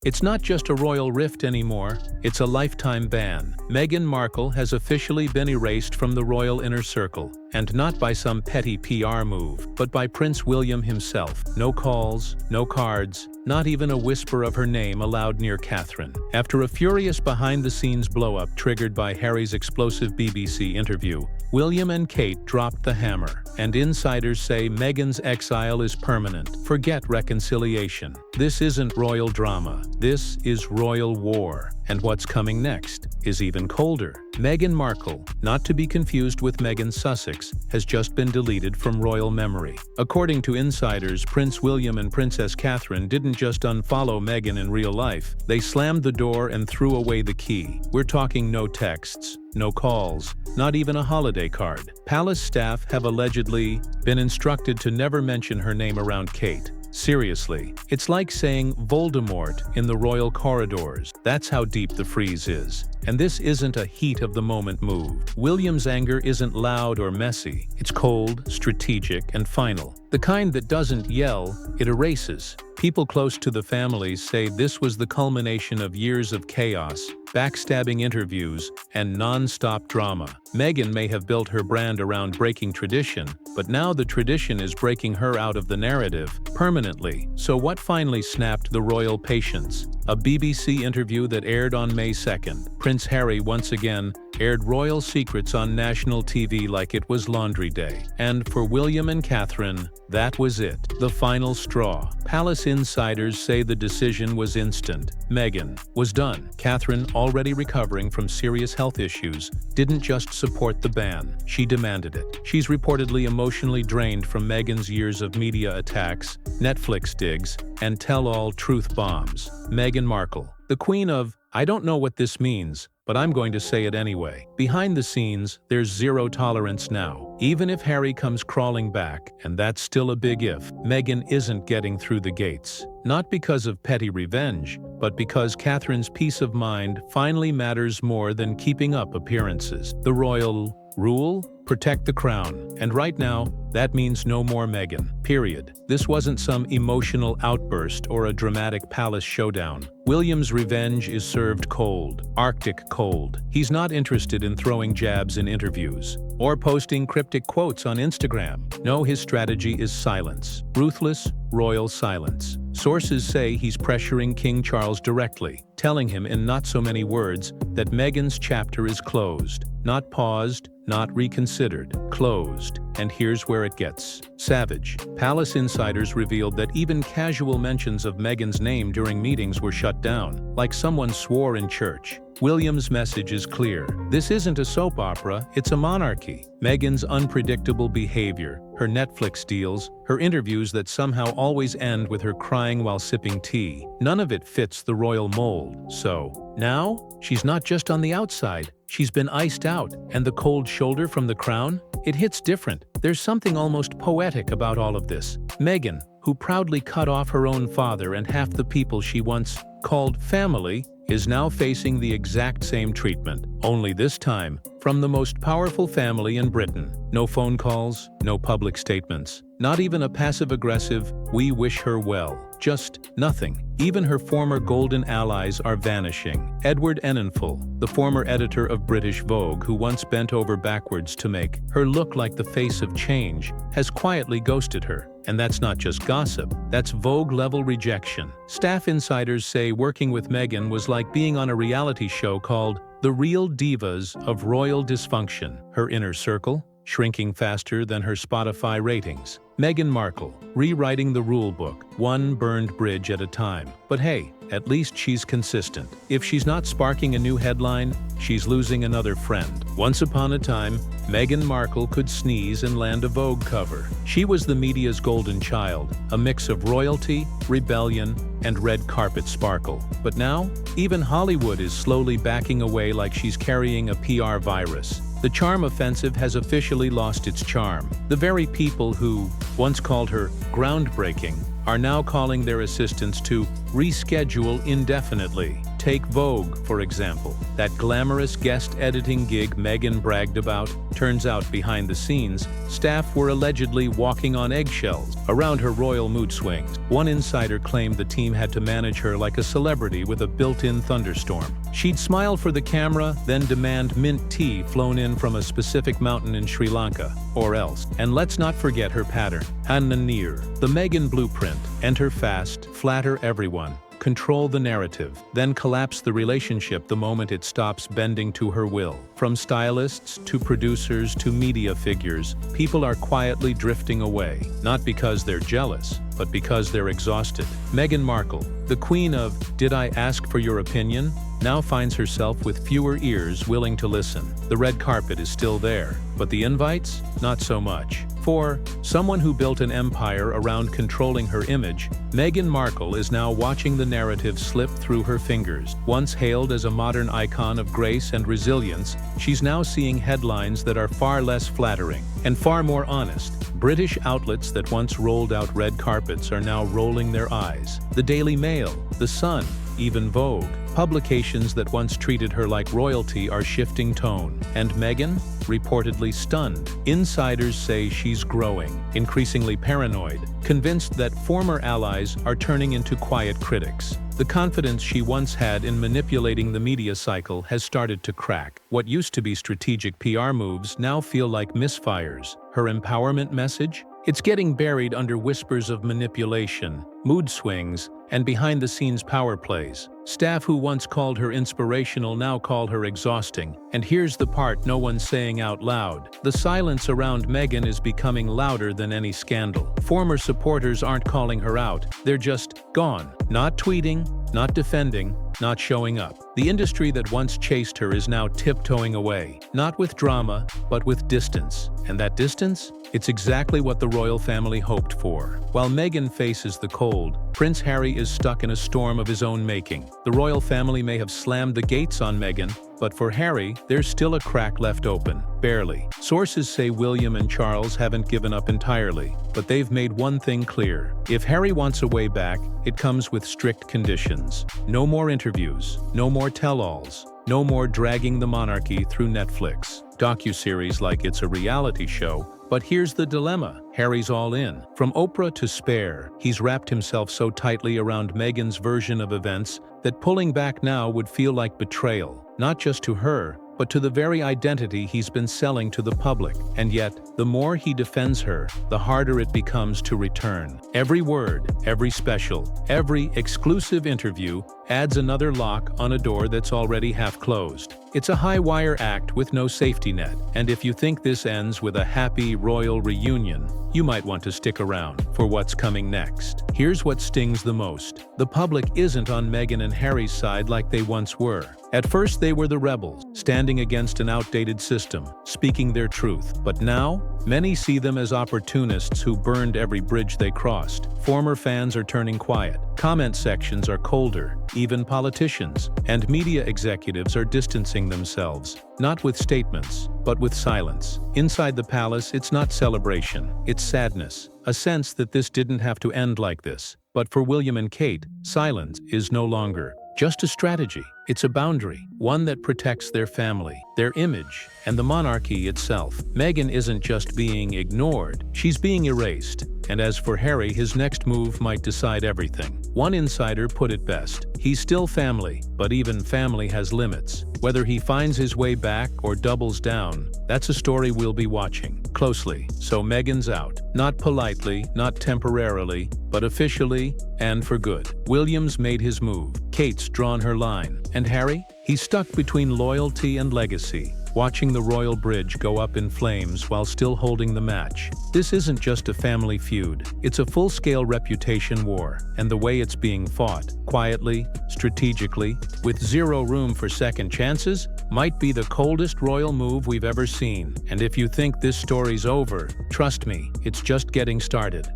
It's not just a royal rift anymore, it's a lifetime ban. Meghan Markle has officially been erased from the royal inner circle, and not by some petty PR move, but by Prince William himself. No calls, no cards, not even a whisper of her name allowed near Catherine. After a furious behind-the-scenes blow-up triggered by Harry's explosive BBC interview, William and Kate dropped the hammer, and insiders say Meghan's exile is permanent. Forget reconciliation. This isn't royal drama. This is royal war. And what's coming next is even colder. Meghan Markle, not to be confused with Meghan Sussex, has just been deleted from royal memory. According to insiders, Prince William and Princess Catherine didn't just unfollow Meghan in real life, they slammed the door and threw away the key. We're talking no texts, no calls, not even a holiday card. Palace staff have allegedly been instructed to never mention her name around Kate. Seriously, it's like saying Voldemort in the royal corridors. That's how deep the freeze is. And this isn't a heat-of-the-moment move. William's anger isn't loud or messy. It's cold, strategic, and final. The kind that doesn't yell, it erases. People close to the families say this was the culmination of years of chaos, backstabbing interviews, and non-stop drama. Meghan may have built her brand around breaking tradition, but now the tradition is breaking her out of the narrative permanently. So what finally snapped the royal patience? A BBC interview that aired on May 2nd. Prince Harry once again aired royal secrets on national TV like it was laundry day. And for William and Catherine, that was it. The final straw. Palace insiders say the decision was instant. Meghan was done. Catherine, already recovering from serious health issues, didn't just support the ban, she demanded it. She's reportedly emotionally drained from Meghan's years of media attacks, Netflix digs, and tell-all truth bombs. Meghan Markle, the queen of, I don't know what this means, but I'm going to say it anyway. Behind the scenes, there's zero tolerance now. Even if Harry comes crawling back, and that's still a big if, Meghan isn't getting through the gates. Not because of petty revenge, but because Catherine's peace of mind finally matters more than keeping up appearances. The royal rule? Protect the crown. And right now, that means no more Meghan. Period. This wasn't some emotional outburst or a dramatic palace showdown. William's revenge is served cold, Arctic cold. He's not interested in throwing jabs in interviews or posting cryptic quotes on Instagram. No, his strategy is silence. Ruthless, royal silence. Sources say he's pressuring King Charles directly, telling him in not so many words that Meghan's chapter is closed. Not paused, not reconsidered. Closed. And here's where it gets savage. Palace insiders revealed that even casual mentions of Meghan's name during meetings were shut down, like someone swore in church. William's message is clear. This isn't a soap opera, it's a monarchy. Meghan's unpredictable behavior, her Netflix deals, her interviews that somehow always end with her crying while sipping tea, none of it fits the royal mold. So, now, she's not just on the outside, she's been iced out, and the cold shoulder from the crown? It hits different. There's something almost poetic about all of this. Meghan, who proudly cut off her own father and half the people she once called family, is now facing the exact same treatment, only this time from the most powerful family in Britain. No phone calls, no public statements, not even a passive-aggressive, "we wish her well." Just nothing. Even her former golden allies are vanishing. Edward Enninful, the former editor of British Vogue who once bent over backwards to make her look like the face of change, has quietly ghosted her. And that's not just gossip, that's Vogue-level rejection. Staff insiders say working with Meghan was like being on a reality show called The Real Divas of Royal Dysfunction. Her inner circle, shrinking faster than her Spotify ratings. Meghan Markle, rewriting the rulebook, one burned bridge at a time. But hey, at least she's consistent. If she's not sparking a new headline, she's losing another friend. Once upon a time, Meghan Markle could sneeze and land a Vogue cover. She was the media's golden child, a mix of royalty, rebellion, and red carpet sparkle. But now, even Hollywood is slowly backing away like she's carrying a PR virus. The charm offensive has officially lost its charm. The very people who once called her groundbreaking are now calling their assistants to reschedule indefinitely. Take Vogue, for example. That glamorous guest editing gig Meghan bragged about. Turns out behind the scenes, staff were allegedly walking on eggshells around her royal mood swings. One insider claimed the team had to manage her like a celebrity with a built-in thunderstorm. She'd smile for the camera, then demand mint tea flown in from a specific mountain in Sri Lanka, or else. And let's not forget her pattern. Hanna Near, the Meghan blueprint. Enter fast, flatter everyone, control the narrative, then collapse the relationship the moment it stops bending to her will. From stylists to producers to media figures, people are quietly drifting away, not because they're jealous, but because they're exhausted. Meghan Markle, the queen of "Did I ask for your opinion?" now finds herself with fewer ears willing to listen. The red carpet is still there, but the invites? Not so much. For someone who built an empire around controlling her image, Meghan Markle is now watching the narrative slip through her fingers. Once hailed as a modern icon of grace and resilience, she's now seeing headlines that are far less flattering and far more honest. British outlets that once rolled out red carpets are now rolling their eyes. The Daily Mail, The Sun, even Vogue. Publications that once treated her like royalty are shifting tone. And Meghan? Reportedly stunned. Insiders say she's growing, increasingly paranoid, convinced that former allies are turning into quiet critics. The confidence she once had in manipulating the media cycle has started to crack. What used to be strategic PR moves now feel like misfires. Her empowerment message? It's getting buried under whispers of manipulation, mood swings, and behind-the-scenes power plays. Staff who once called her inspirational now call her exhausting. And here's the part no one's saying out loud. The silence around Meghan is becoming louder than any scandal. Former supporters aren't calling her out. They're just gone. Not tweeting, not defending, not showing up. The industry that once chased her is now tiptoeing away. Not with drama, but with distance. And that distance? It's exactly what the royal family hoped for. While Meghan faces the cold, Prince Harry is stuck in a storm of his own making. The royal family may have slammed the gates on Meghan, but for Harry, there's still a crack left open. Barely. Sources say William and Charles haven't given up entirely, but they've made one thing clear. If Harry wants a way back, it comes with strict conditions. No more interviews, no more tell-alls, no more dragging the monarchy through Netflix docuseries like it's a reality show. But here's the dilemma. Harry's all in. From Oprah to Spare, he's wrapped himself so tightly around Meghan's version of events that pulling back now would feel like betrayal, not just to her, but to the very identity he's been selling to the public. And yet, the more he defends her, the harder it becomes to return. Every word, every special, every exclusive interview adds another lock on a door that's already half closed. It's a high-wire act with no safety net, and if you think this ends with a happy royal reunion, you might want to stick around for what's coming next. Here's what stings the most. The public isn't on Meghan and Harry's side like they once were. At first they were the rebels, standing against an outdated system, speaking their truth. But now, many see them as opportunists who burned every bridge they crossed. Former fans are turning quiet. Comment sections are colder, even politicians. And media executives are distancing themselves, not with statements, but with silence. Inside the palace, it's not celebration, it's sadness. A sense that this didn't have to end like this. But for William and Kate, silence is no longer just a strategy. It's a boundary, one that protects their family, their image, and the monarchy itself. Meghan isn't just being ignored, she's being erased. And as for Harry, his next move might decide everything. One insider put it best. He's still family, but even family has limits. Whether he finds his way back or doubles down, that's a story we'll be watching closely. So Meghan's out. Not politely, not temporarily, but officially and for good. William's made his move. Kate's drawn her line. And Harry? He's stuck between loyalty and legacy, watching the royal bridge go up in flames while still holding the match. This isn't just a family feud, it's a full-scale reputation war, and the way it's being fought, quietly, strategically, with zero room for second chances, might be the coldest royal move we've ever seen. And if you think this story's over, trust me, it's just getting started.